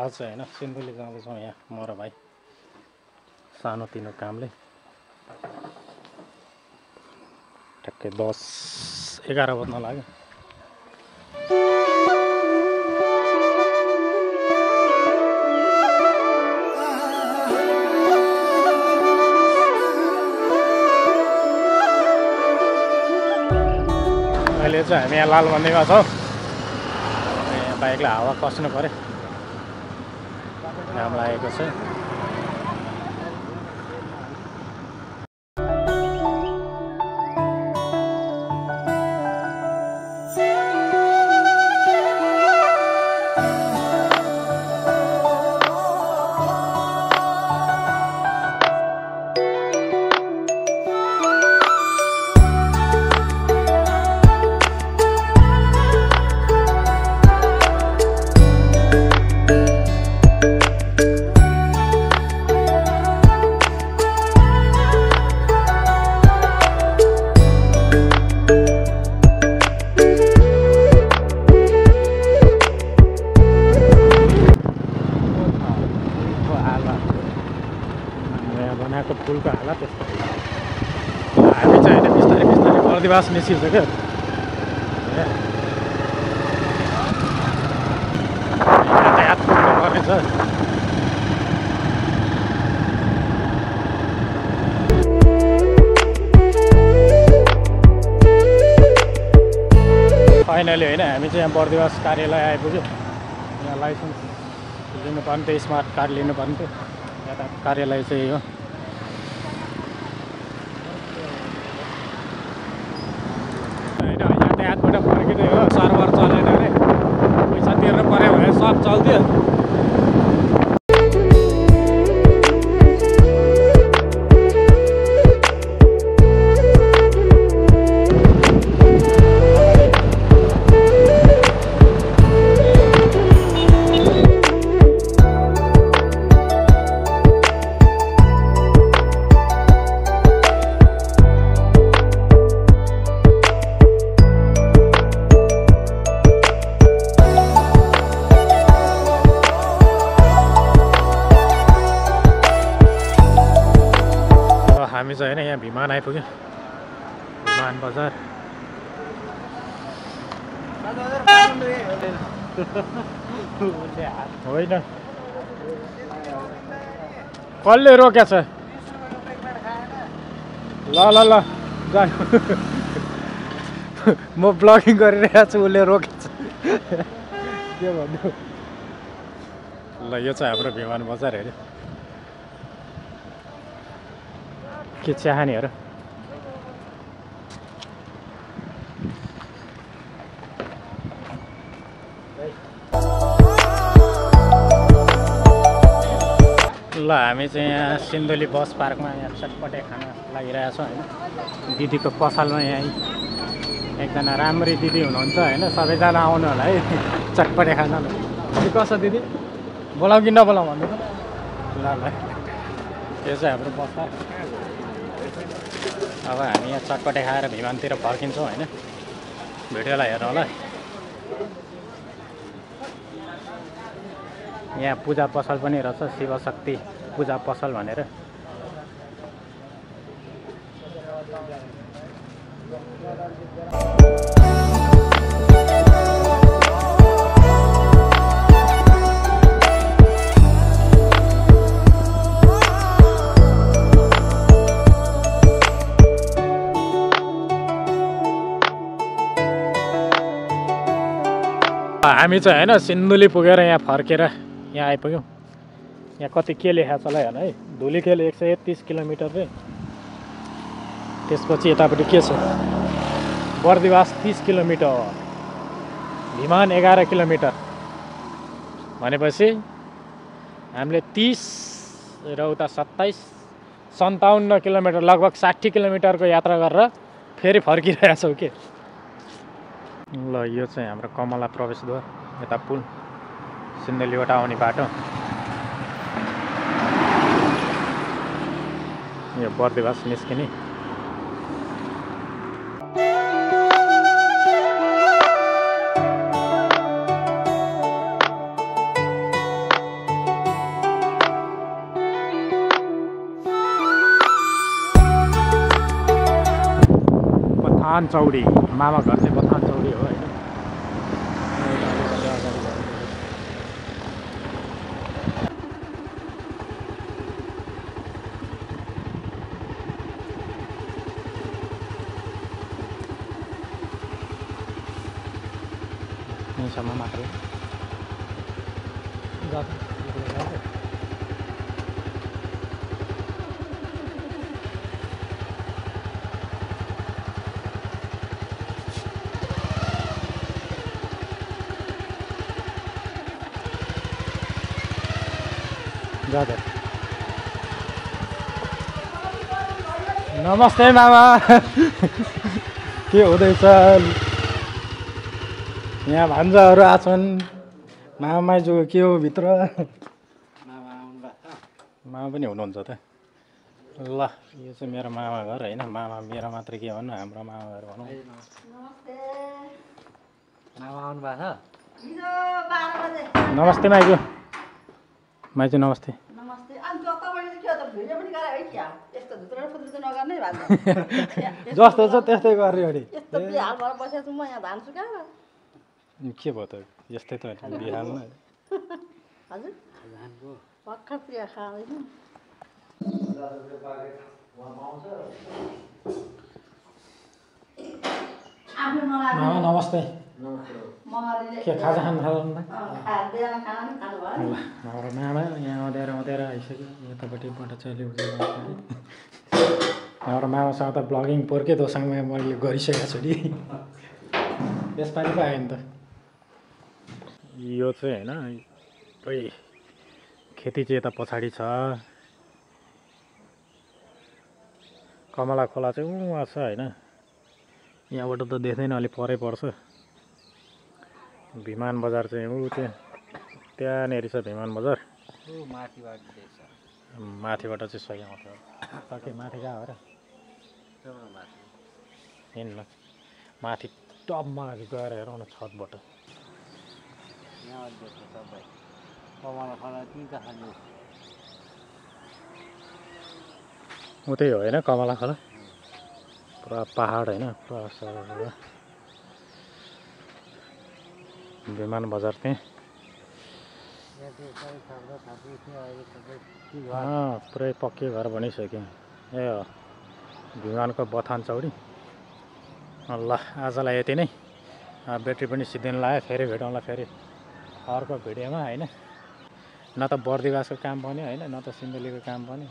आज चाहिँ होइन सिन्धुली जाँदैछौँ यहाँ म र भाइ सानोतिनो कामले। ठ्याक्कै 10-11 बज्न लाग्यो। अहिले चाहिँ हामी यहाँ लाल मन्दिरमा छौँ। यहाँ बाइकलाई हावा कस्नु पऱ्यो, घाम लागेको छ। बनाएको फुलको हालत यस्तो। हामी चाहिँ होइन बिस्तारै बिस्तारै बर्दिवास निस्किन्छ क्या। यातायात कुद्नुपर्ने छ। फाइनली होइन हामी चाहिँ यहाँ बर्दिवास कार्यालय आइपुग्यो। यहाँ लाइसेन्स लिनुपर्ने थियो, स्मार्ट कार्ड लिनुपर्ने थियो। यहाँ कार्यालय चाहिँ हो। यातायातबाट फर्किँदै हो, सर्भर चलेन अरे, पैसा तिर्नु पऱ्यो भने सब चल्थ्यो। हामी चाहिँ होइन यहाँ भिमान आइपुग्यो, भिमान बजार। होइन कसले रोकेछ? ल ल ल जा। म ब्लगिङ गरिरहेको छु, उसले रोकेछ। के भन्नु? ल यो चाहिँ हाम्रो भिमान बजार हेऱ्यो। के चाहनेहरू ल हामी चाहिँ यहाँ सिन्धुली बस पार्कमा यहाँ चटपटे खाना लागिरहेछौँ होइन। दिदीको पसलमा यहाँ एकजना राम्री दिदी हुनुहुन्छ होइन, सबैजना आउनु होला है चटपटे खाना। कसो दिदी बोलाऊ कि नबोलाऊ भन्नु त? ल ल यो चाहिँ हाम्रो बस पार्क। अब हामी यहाँ चटपटे खाएर भिमानतिर फर्किन्छौँ होइन। भिडियोलाई हेर्नु होला। यहाँ पूजा पसल पनि रहेछ, शिवशक्ति पूजा पसल भनेर। हामी चाहिँ होइन सिन्धुली पुगेर यहाँ फर्केर यहाँ आइपुग्यौँ। यहाँ कति के लेखाएको छ ल हेर्नु है। धुलीखेल 131 किलोमिटर रे। त्यसपछि यतापट्टि के छ? Bardibas 30 kilometre, Bhiman 11 kilometre. भनेपछि हामीले 30 र उता 27, 57 किलोमिटर, लगभग 60 किलोमिटरको यात्रा गरेर फेरि फर्किरहेका छौँ के। ल यो चाहिँ हाम्रो कमला प्रवेशद्वार, यता पुल सिन्धुलीबाट आउने बाटो। यो बर्दिवास निस्किने। बथान चौडी मामा घर चाहिँ बथान चौडी हो होइन। यहीँसम्म मात्रै जाँदा। नमस्ते मामा के हुँदैछ? यहाँ भान्जाहरू आछन्। मामा माइजू के हो भित्र? मामा पनि हुनुहुन्छ त। ल यो चाहिँ मेरो मामा घर होइन। मामा मेरो मात्रै के भन्नु, हाम्रो मामा घर भनौँ। मामा आउनु भएको नमस्ते माइजू। माइजू नमस्ते। जस्तो छ त्यस्तै गर्ने अरे। के भयो त यस्तै त बिहानमा। मामा नमस्ते। के खाजा खानु थाल्नु? हाम्रो मामा यहाँ आउँदै आइसक्यो। यतापट्टिबाट चाहिँ हाम्रो मामासँग त ब्लगिङ पोर्के दोसँग मैले गरिसकेको छु नि। यसपालि पो आयो नि त। यो चाहिँ होइन खोइ खेती चाहिँ यता पछाडि छ। कमला खोला चाहिँ उहाँ छ होइन। यहाँबाट त देख्दैन, अलिक परै पर्छ। भिमान बजार चाहिँ ऊ चाहिँ त्यहाँनिर छ भिमान बजार। माथिबाट चाहिँ सही आउँछ। के माथि कहाँ हो र? हिँड्न माथि टपमा गएर हेरौँ न छतबाट। उतै हो होइन कमला खोला? पुरा पहाड होइन, पुरा सर विमान बजार त्यहीँ। पुरै पक्कै घर बनिसक्यो। ए विमानको बथान चौडी। ल आजलाई यति नै। ब्याट्री पनि सिद्धिन लाग्यो। फेरि भेटौँला फेरि अर्को भिडियोमा होइन। न त बर्दिवासको काम बन्यो होइन, न त सिन्धुलीको काम बन्यो।